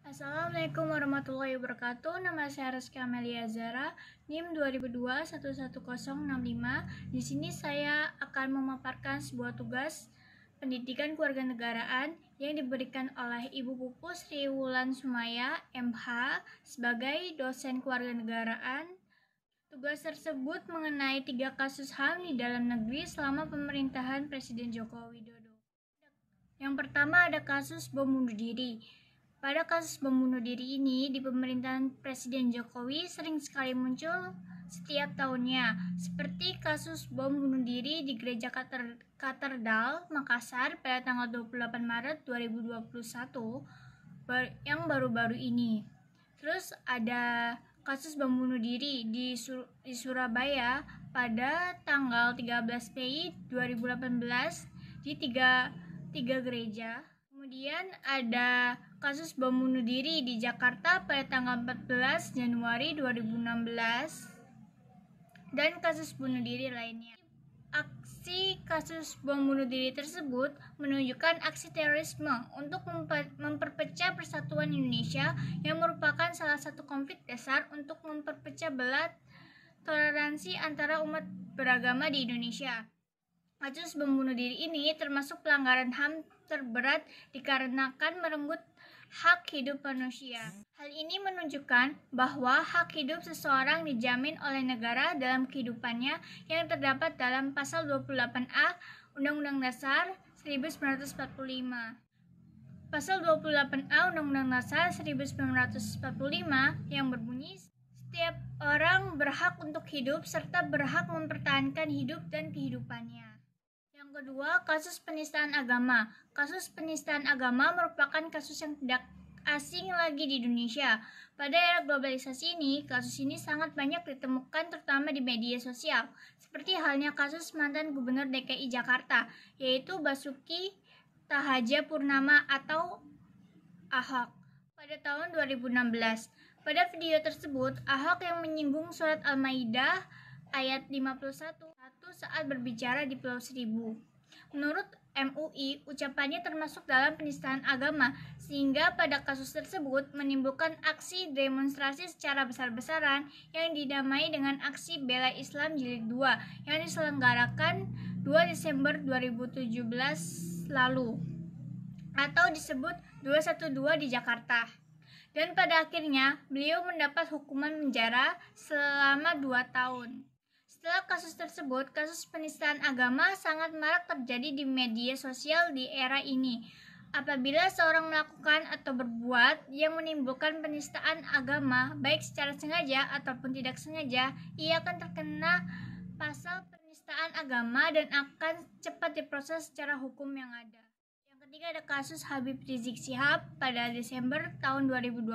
Assalamualaikum warahmatullahi wabarakatuh. Nama saya Rizky Amelia Zara, NIM 2002-11065. Di sini saya akan memaparkan sebuah tugas pendidikan kewarganegaraan yang diberikan oleh Ibu Pupus Sri Wulan Sumaya, MH, sebagai dosen kewarganegaraan. Tugas tersebut mengenai 3 kasus HAM di dalam negeri selama pemerintahan Presiden Joko Widodo. Yang pertama ada kasus bom bunuh diri. Pada kasus bom bunuh diri ini, di pemerintahan Presiden Jokowi sering sekali muncul setiap tahunnya, seperti kasus bom bunuh diri di Gereja Katedral Makassar pada tanggal 28 Maret 2021 yang baru-baru ini. Terus ada kasus bom bunuh diri di Surabaya pada tanggal 13 Mei 2018 di tiga gereja. Kemudian ada kasus bom bunuh diri di Jakarta pada tanggal 14 Januari 2016 dan kasus bunuh diri lainnya. Aksi kasus bom bunuh diri tersebut menunjukkan aksi terorisme untuk memperpecah persatuan Indonesia yang merupakan salah satu konflik dasar untuk memperpecah belah toleransi antara umat beragama di Indonesia. Kasus bom bunuh diri ini termasuk pelanggaran HAM terberat dikarenakan merenggut hak hidup manusia. Hal ini menunjukkan bahwa hak hidup seseorang dijamin oleh negara dalam kehidupannya yang terdapat dalam pasal 28A Undang-Undang Dasar 1945. Pasal 28A Undang-Undang Dasar 1945 yang berbunyi setiap orang berhak untuk hidup serta berhak mempertahankan hidup dan kehidupannya. Yang kedua, kasus penistaan agama. Kasus penistaan agama merupakan kasus yang tidak asing lagi di Indonesia. Pada era globalisasi ini, kasus ini sangat banyak ditemukan terutama di media sosial. Seperti halnya kasus mantan Gubernur DKI Jakarta, yaitu Basuki Cahayapurnama atau Ahok pada tahun 2016. Pada video tersebut, Ahok yang menyinggung surat Al-Maidah ayat 51 saat berbicara di Pulau Seribu. Menurut MUI, ucapannya termasuk dalam penistaan agama, sehingga pada kasus tersebut menimbulkan aksi demonstrasi secara besar-besaran yang dinamai dengan aksi Bela Islam Jilid 2 yang diselenggarakan 2 Desember 2017 lalu atau disebut 212 di Jakarta. Dan pada akhirnya beliau mendapat hukuman penjara selama 2 tahun. Setelah kasus tersebut, kasus penistaan agama sangat marak terjadi di media sosial di era ini. Apabila seorang melakukan atau berbuat yang menimbulkan penistaan agama, baik secara sengaja ataupun tidak sengaja, ia akan terkena pasal penistaan agama dan akan cepat diproses secara hukum yang ada. Yang ketiga ada kasus Habib Rizik Syihab pada Desember tahun 2020.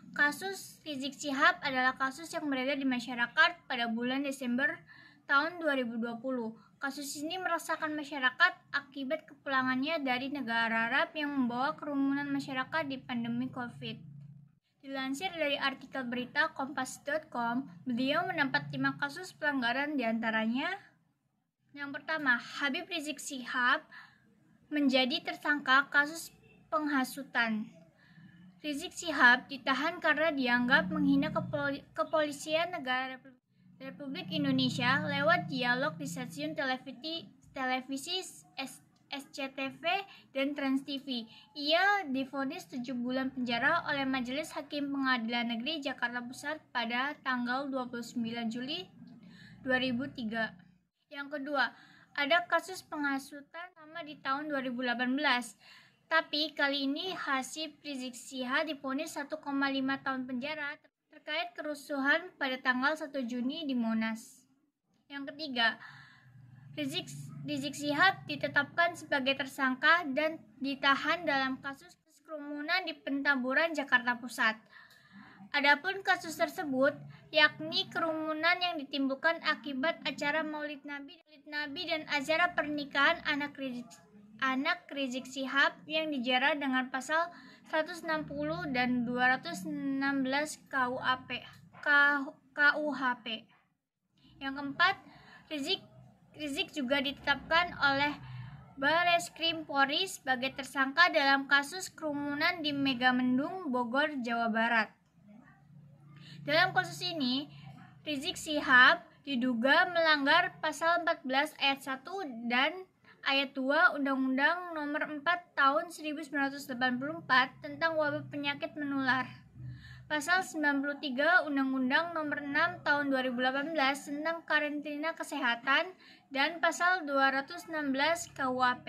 Kasus Rizik Syihab adalah kasus yang beredar di masyarakat pada bulan Desember tahun 2020. Kasus ini meresahkan masyarakat akibat kepulangannya dari negara Arab yang membawa kerumunan masyarakat di pandemi COVID. Dilansir dari artikel berita kompas.com, beliau mendapat 5 kasus pelanggaran diantaranya. Yang pertama, Habib Rizik Syihab menjadi tersangka kasus penghasutan. Rizik Syihab ditahan karena dianggap menghina kepolisian negara Republik Indonesia lewat dialog di stasiun televisi SCTV dan Trans TV. Ia divonis 7 bulan penjara oleh Majelis Hakim Pengadilan Negeri Jakarta Pusat pada tanggal 29 Juli 2003. Yang kedua, ada kasus penghasutan sama di tahun 2018. Tapi kali ini Habib Rizik Syihab divonis 1,5 tahun penjara terkait kerusuhan pada tanggal 1 Juni di Monas. Yang ketiga, Rizik Syihab ditetapkan sebagai tersangka dan ditahan dalam kasus kerumunan di Petamburan, Jakarta Pusat. Adapun kasus tersebut yakni kerumunan yang ditimbulkan akibat acara Maulid Nabi dan acara pernikahan anak Rizik Syihab yang dijerat dengan pasal 160 dan 216 KUHP. Yang keempat, Rizik juga ditetapkan oleh Bareskrim Polri sebagai tersangka dalam kasus kerumunan di Megamendung, Bogor, Jawa Barat. Dalam kasus ini, Rizik Syihab diduga melanggar pasal 14 ayat 1 dan ayat 2 Undang-Undang Nomor 4 Tahun 1984 tentang wabah penyakit menular. Pasal 93 Undang-Undang Nomor 6 Tahun 2018 tentang karantina kesehatan dan pasal 216 KUHP.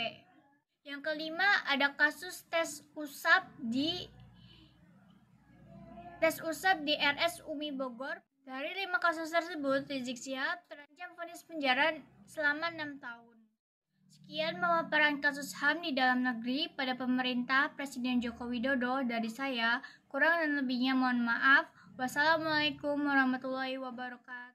Yang kelima, ada kasus tes usap di RS Umi Bogor. Dari 5 kasus tersebut, Rizik Syihab terancam vonis penjara selama 6 tahun. Sekian pemaparan kasus HAM di dalam negeri pada pemerintah Presiden Joko Widodo dari saya. Kurang dan lebihnya mohon maaf. Wassalamualaikum warahmatullahi wabarakatuh.